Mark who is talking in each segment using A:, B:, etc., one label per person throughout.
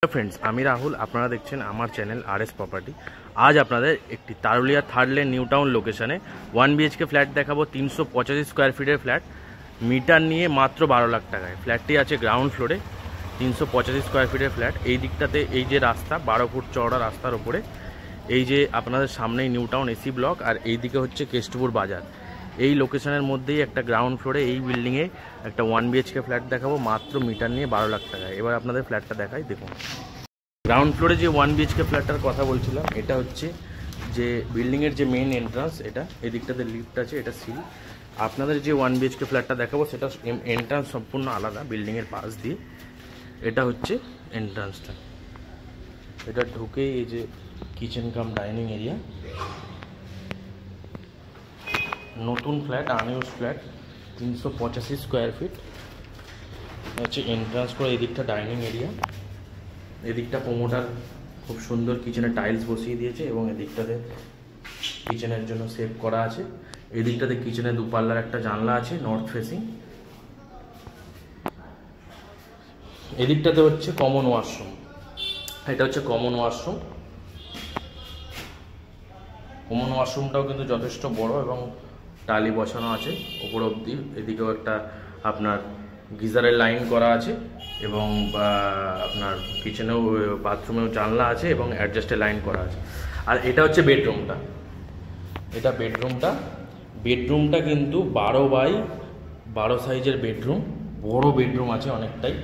A: Friends আমি রাহুল আপনারা দেখছেন আমার চ্যানেল আরএস প্রপার্টি। আজ আপনাদের একটি তারুলিয়া থার্ড লেন নিউ টাউন লোকেশনে 1 বিএইচকে ফ্ল্যাট দেখাবো। 385 স্কোয়ার ফিটের ফ্ল্যাট, মিটার নিয়ে মাত্র 12 লাখ টাকায়। ফ্ল্যাটটি আছে গ্রাউন্ড ফ্লোরে, 385 স্কোয়ার ফিটের ফ্ল্যাট। এই দিকটাতে এই যে রাস্তা 12 ফুট চওড়া রাস্তার ওপরে এই যে আপনাদের সামনেই নিউ টাউন এসি ব্লক, আর এই দিকে হচ্ছে কেষ্টপুর বাজার। এই লোকেশনের মধ্যেই একটা গ্রাউন্ড ফ্লোরে এই বিল্ডিংয়ে একটা 1 বিএইচকে ফ্ল্যাট দেখাবো মাত্র মিটার নিয়ে 12 লাখ টাকায়। এবার আপনাদের ফ্ল্যাটটা দেখাই, দেখুন। গ্রাউন্ড ফ্লোরে যে 1 বিএইচকে ফ্ল্যাটটার কথা বলছিলাম, এটা হচ্ছে যে বিল্ডিংয়ের যে মেন এন্ট্রান্স, এটা এই দিকটাতে লিফট আছে, এটা সিঁড়ি। আপনাদের যে 1 বিএইচকে ফ্ল্যাটটা দেখাবো সেটা এন্ট্রান্স সম্পূর্ণ আলাদা, বিল্ডিংয়ের পাশ দিয়ে। এটা হচ্ছে এন্ট্রান্সটা, এটা ঢুকেই এই যে কিচেন কাম ডাইনিং এরিয়া। নতুন ফ্ল্যাট, আনইউজ ফ্ল্যাট, 385 স্কোয়ার ফিট হচ্ছে এন্ট্রান্স করে। এই দিকটা ডাইনিং এরিয়া, এদিকটা প্রোমোটার খুব সুন্দর কিচেনে টাইলস বসিয়ে দিয়েছে এবং এদিকটাতে কিচেনের জন্য সেভ করা আছে। এদিকটাতে কিচেনে দুপাল্লার একটা জানলা আছে নর্থ ফেসিং। এদিকটাতে হচ্ছে কমন ওয়াশরুম, এটা হচ্ছে কমন ওয়াশরুম। কমন ওয়াশরুমটাও কিন্তু যথেষ্ট বড় এবং টালি বসানো আছে ওপর অবধি। এদিকেও একটা আপনার গিজারের লাইন করা আছে এবং আপনার কিচেনেও বাথরুমেও জানলা আছে এবং অ্যাডজাস্টের লাইন করা আছে। আর এটা হচ্ছে বেডরুমটা, এটা বেডরুমটা কিন্তু 12x12 সাইজের বেডরুম, বড় বেডরুম আছে অনেকটাই।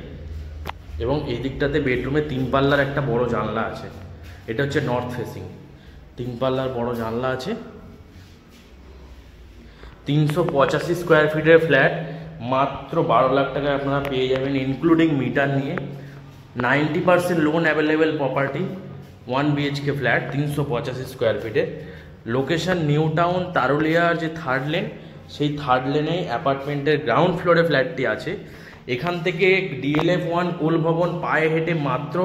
A: এবং এই দিকটাতে বেডরুমে 3 পাল্লার একটা বড় জানলা আছে। এটা হচ্ছে নর্থ ফেসিং, 3 পাল্লার বড় জানলা আছে। 385 স্কোয়ার ফিটের ফ্ল্যাট মাত্র 12 লাখ টাকায় আপনারা পেয়ে যাবেন, ইনক্লুডিং মিটার নিয়ে। 90% loan available property, 1 BHK flat, 385 square ফিটের। লোকেশন নিউ টাউন তারুলিয়ার যে থার্ড লেন, সেই থার্ড লেনেই অ্যাপার্টমেন্টের গ্রাউন্ড ফ্লোরে ফ্ল্যাটটি আছে। এখান থেকে DLF1 কোল ভবন পায়ে হেঁটে মাত্র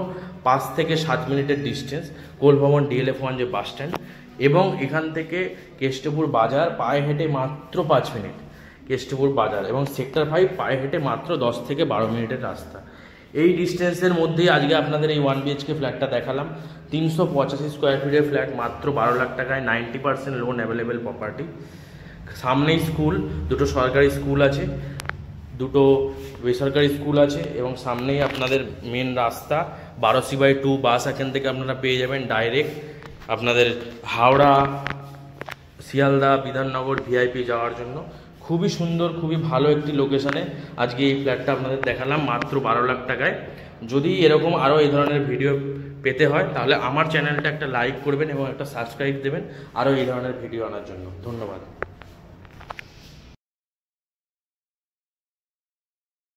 A: 5 থেকে 7 মিনিটের ডিস্টেন্স। কোল ভবন DLF1 যে বাস স্ট্যান্ড, এবং এখান থেকে কেষ্টপুর বাজার পায়ে হেঁটে মাত্র 5 মিনিট। কেষ্টপুর বাজার এবং সেক্টর 5 পায়ে হেঁটে মাত্র 10 থেকে 12 মিনিটের রাস্তা। এই ডিস্টেন্সের মধ্যেই আজকে আপনাদের এই 1 বিএইচকে ফ্ল্যাটটা দেখালাম। 385 স্কোয়ার ফিটের ফ্ল্যাট মাত্র 12 লাখ টাকায়, 90% লোন অ্যাভেলেবেল প্রপার্টি। সামনেই স্কুল, দুটো সরকারি স্কুল আছে, দুটো বেসরকারি স্কুল আছে এবং সামনেই আপনাদের মেন রাস্তা। 12C/2 বাস এখান থেকে আপনারা পেয়ে যাবেন ডাইরেক্ট আপনাদের হাওড়া, শিয়ালদা, বিধাননগর, ভিআইপি যাওয়ার জন্য। খুবই সুন্দর, খুবই ভালো একটি লোকেশনে আজকে এই ফ্ল্যাটটা আপনাদের দেখালাম মাত্র 12 লাখ টাকায়। যদি এরকম আরও এই ধরনের ভিডিও পেতে হয় তাহলে আমার চ্যানেলটা একটা লাইক করবেন এবং একটা সাবস্ক্রাইব দেবেন আরও এই ধরনের ভিডিও আনার জন্য। ধন্যবাদ।